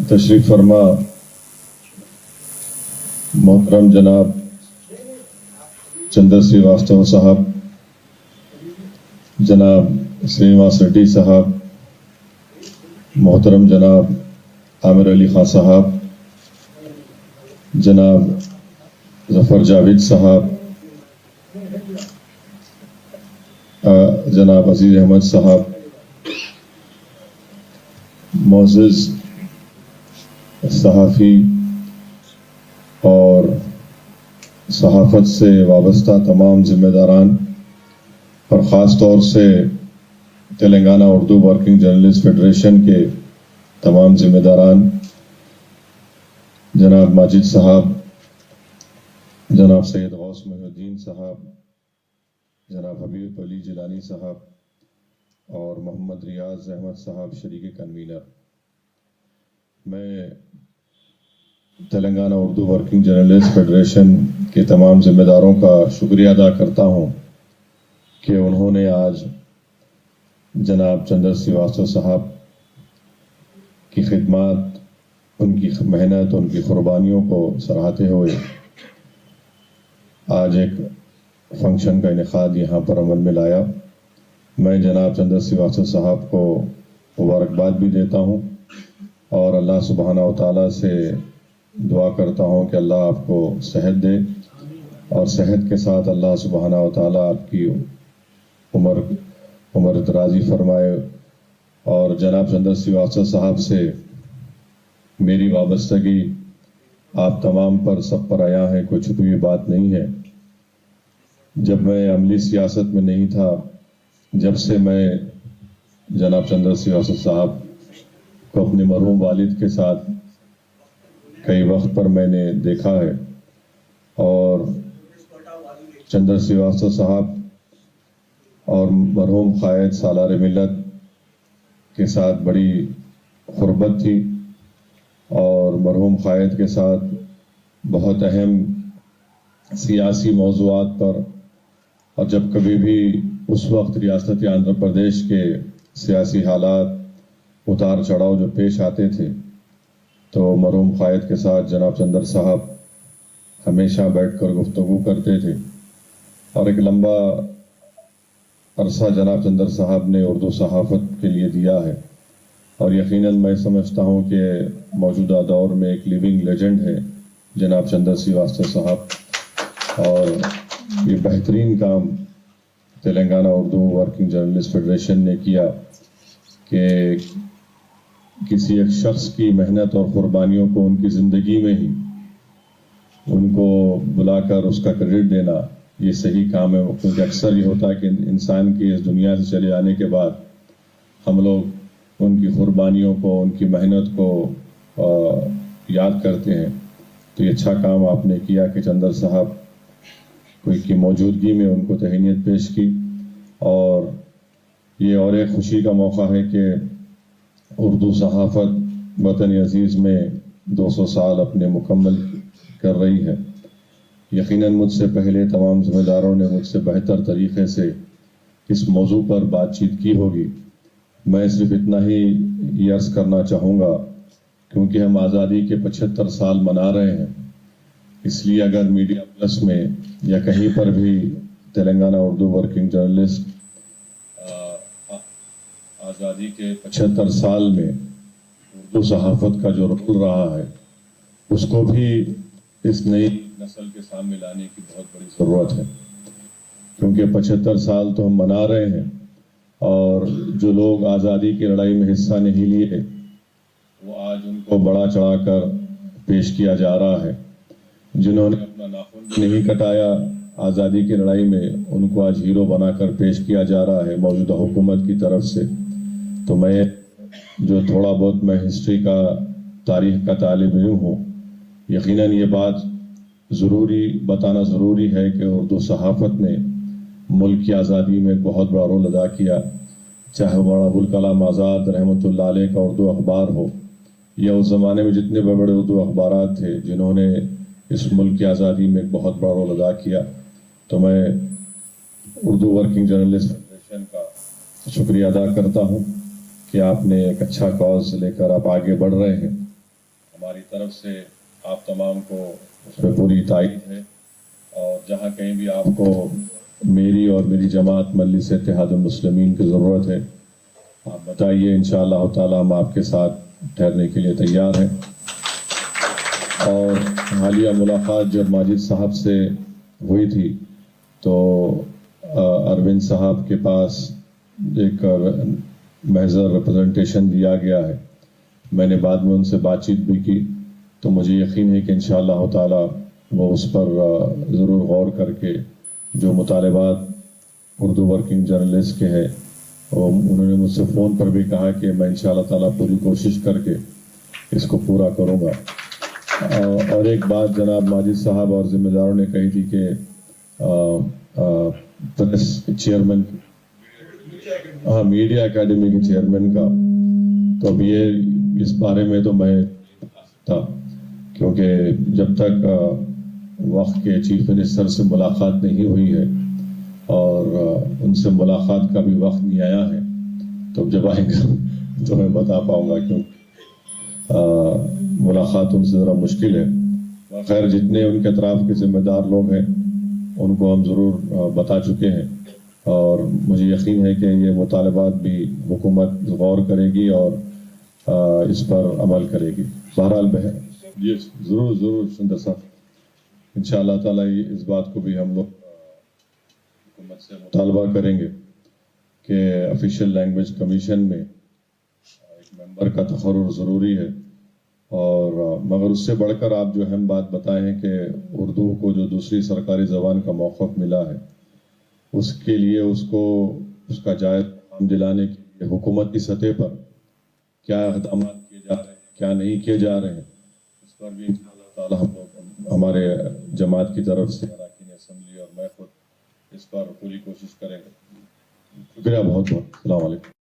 تشریف فرما محترم جناب چندر سریواستو صاحب، جناب سرینواس ریڈی صاحب، محترم جناب عامر علی خان صاحب، جناب ظفر جاوید صاحب، جناب عزیز احمد صاحب، معزز صحافی اور صحافت سے وابستہ تمام ذمہ داران اور خاص طور سے Telangana Urdu working journalist federation کے تمام ذمہ داران، جناب ماجد صاحب، جناب سید غوث محی الدین صاحب، جناب حبیب علی جیلانی صاحب اور محمد ریاض احمد صاحب شریک کنوینر، میں Telangana Urdu working journalist federation کے تمام ذمہ داروں کا شکریہ ادا کرتا ہوں کہ انہوں نے آج جناب چندر سریواستو صاحب کی خدمات، ان کی محنت، ان کی قربانیوں کو سراہتے ہوئے آج ایک فنکشن کا انعقاد یہاں پر عمل میں لایا۔ میں جناب چندر سریواستو صاحب کو مبارکباد بھی دیتا ہوں اور اللہ سبحانہ و تعالیٰ سے دعا کرتا ہوں کہ اللہ آپ کو صحت دے اور صحت کے ساتھ اللہ سبحانہ و تعالیٰ آپ کی عمر درازی فرمائے۔ اور جناب چندر سریواستو صاحب سے میری وابستگی آپ تمام پر سب پر عیاں ہے، کوئی چھپی ہوئی بات نہیں ہے۔ جب میں عملی سیاست میں نہیں تھا، جب سے میں جناب چندر سریواستو صاحب کو اپنے مرحوم والد کے ساتھ کئی وقت پر میں نے دیکھا ہے، اور چندر سریواستو صاحب اور مرحوم قائد سالار ملت کے ساتھ بڑی قربت تھی اور مرحوم قائد کے ساتھ بہت اہم سیاسی موضوعات پر، اور جب کبھی بھی اس وقت ریاست آندھرا پردیش کے سیاسی حالات اتار چڑھاؤ جو پیش آتے تھے تو مرحوم قائد کے ساتھ جناب چندر صاحب ہمیشہ بیٹھ کر گفتگو کرتے تھے، اور ایک لمبا عرصہ جناب چندر صاحب نے اردو صحافت کے لیے دیا ہے، اور یقیناً میں سمجھتا ہوں کہ موجودہ دور میں ایک لیونگ لیجنڈ ہے جناب چندر سریواستو صاحب، اور یہ بہترین کام Telangana Urdu working journalist federation نے کیا کہ کسی ایک شخص کی محنت اور قربانیوں کو ان کی زندگی میں ہی ان کو بلا کر اس کا کریڈٹ دینا، یہ صحیح کام ہے، کیونکہ اکثر یہ ہوتا ہے کہ انسان کی اس دنیا سے چلے جانے کے بعد ہم لوگ ان کی قربانیوں کو، ان کی محنت کو یاد کرتے ہیں۔ تو یہ اچھا کام آپ نے کیا کہ چندر صاحب کوئی کی موجودگی میں ان کو تہنیت پیش کی، اور یہ اور ایک خوشی کا موقع ہے کہ اردو صحافت وطن عزیز میں 200 سال اپنے مکمل کر رہی ہے۔ یقیناً مجھ سے پہلے تمام ذمہ داروں نے مجھ سے بہتر طریقے سے اس موضوع پر بات چیت کی ہوگی۔ میں صرف اتنا ہی یہ عرض کرنا چاہوں گا، کیونکہ ہم آزادی کے 75 سال منا رہے ہیں، اس لیے اگر میڈیا پلس میں یا کہیں پر بھی تلنگانہ اردو ورکنگ جرنلسٹ آزادی کے 75 سال میں اردو صحافت کا جو رول رہا ہے اس کو بھی اس نئی نسل کے سامنے لانے کی بہت بڑی ضرورت ہے، کیونکہ 75 سال تو ہم منا رہے ہیں، اور جو لوگ آزادی کی لڑائی میں حصہ نہیں لیے وہ آج ان کو بڑا چڑھا کر پیش کیا جا رہا ہے۔ جنہوں نے اپنا ناخن بھی نہیں کٹایا آزادی کی لڑائی میں، ان کو آج ہیرو بنا کر پیش کیا جا رہا ہے موجودہ حکومت کی طرف سے۔ تو میں جو تھوڑا بہت میں ہسٹری کا، تاریخ کا طالب علم ہوں، یقیناً یہ بات بتانا ضروری ہے کہ اردو صحافت نے ملک کی آزادی میں بہت بڑا رول ادا کیا، چاہے مولانا ابوالکلام آزاد رحمۃ اللہ علیہ کا اردو اخبار ہو، یا اس زمانے میں جتنے بڑے بڑے اردو اخبارات تھے جنہوں نے اس ملک کی آزادی میں بہت بڑا رول ادا کیا۔ تو میں اردو ورکنگ جرنلسٹ فیڈریشن کا شکریہ ادا کرتا ہوں کہ آپ نے ایک اچھا کاز لے کر آپ آگے بڑھ رہے ہیں، ہماری طرف سے آپ تمام کو اس میں پوری تائید ہے، اور جہاں کہیں بھی آپ کو میری اور میری جماعت مجلس اتحاد المسلمین کی ضرورت ہے، آپ بتائیے، انشاءاللہ تعالی ہم آپ کے ساتھ ٹھہرنے کے لیے تیار ہیں۔ اور حالیہ ملاقات جب ماجد صاحب سے ہوئی تھی تو اروند صاحب کے پاس ایک محضر ریپرزنٹیشن دیا گیا ہے، میں نے بعد میں ان سے بات چیت بھی کی، تو مجھے یقین ہے کہ انشاءاللہ تعالی وہ اس پر ضرور غور کر کے جو مطالبات اردو ورکنگ جرنلسٹ کے ہیں، انہوں نے مجھ سے فون پر بھی کہا کہ میں انشاءاللہ تعالی پوری کوشش کر کے اس کو پورا کروں گا۔ اور ایک بات جناب ماجد صاحب اور ذمہ داروں نے کہی تھی کہ پریس چیئرمین، میڈیا اکیڈمی کے چیئرمین کا، تو اب یہ اس بارے میں تو میں تھا، کیونکہ جب تک وقت کے چیف منسٹر سے ملاقات نہیں ہوئی ہے اور ان سے ملاقات کا بھی وقت نہیں آیا ہے، تو جب آئے گا تو میں بتا پاؤں گا، کیونکہ ملاقات ان سے ذرا مشکل ہے۔ خیر، جتنے ان کے اطراف کے ذمہ دار لوگ ہیں ان کو ہم ضرور بتا چکے ہیں، اور مجھے یقین ہے کہ یہ مطالبات بھی حکومت غور کرے گی اور اس پر عمل کرے گی۔ بہرحال جی ضرور ضرور سندر صاحب، انشاءاللہ تعالی اس بات کو بھی ہم لوگ حکومت سے مطالبہ کریں گے کہ آفیشیل لینگویج کمیشن میں ایک ممبر کا تقرر ضروری ہے، اور مگر اس سے بڑھ کر آپ جو اہم بات بتائے ہیں کہ اردو کو جو دوسری سرکاری زبان کا موقف ملا ہے، اس کے لیے اس کا جائز دلانے کے لیے حکومت کی سطح پر کیا اقدامات کیے جا رہے ہیں، کیا نہیں کیے جا رہے ہیں، اس پر بھی انشاءاللہ تعالی ہم لوگ ہمارے جماعت کی طرف سے اراکین اسمبلی اور میں خود اس پر پوری کوشش کریں گے۔ شکریہ بہت بہت، السلام علیکم۔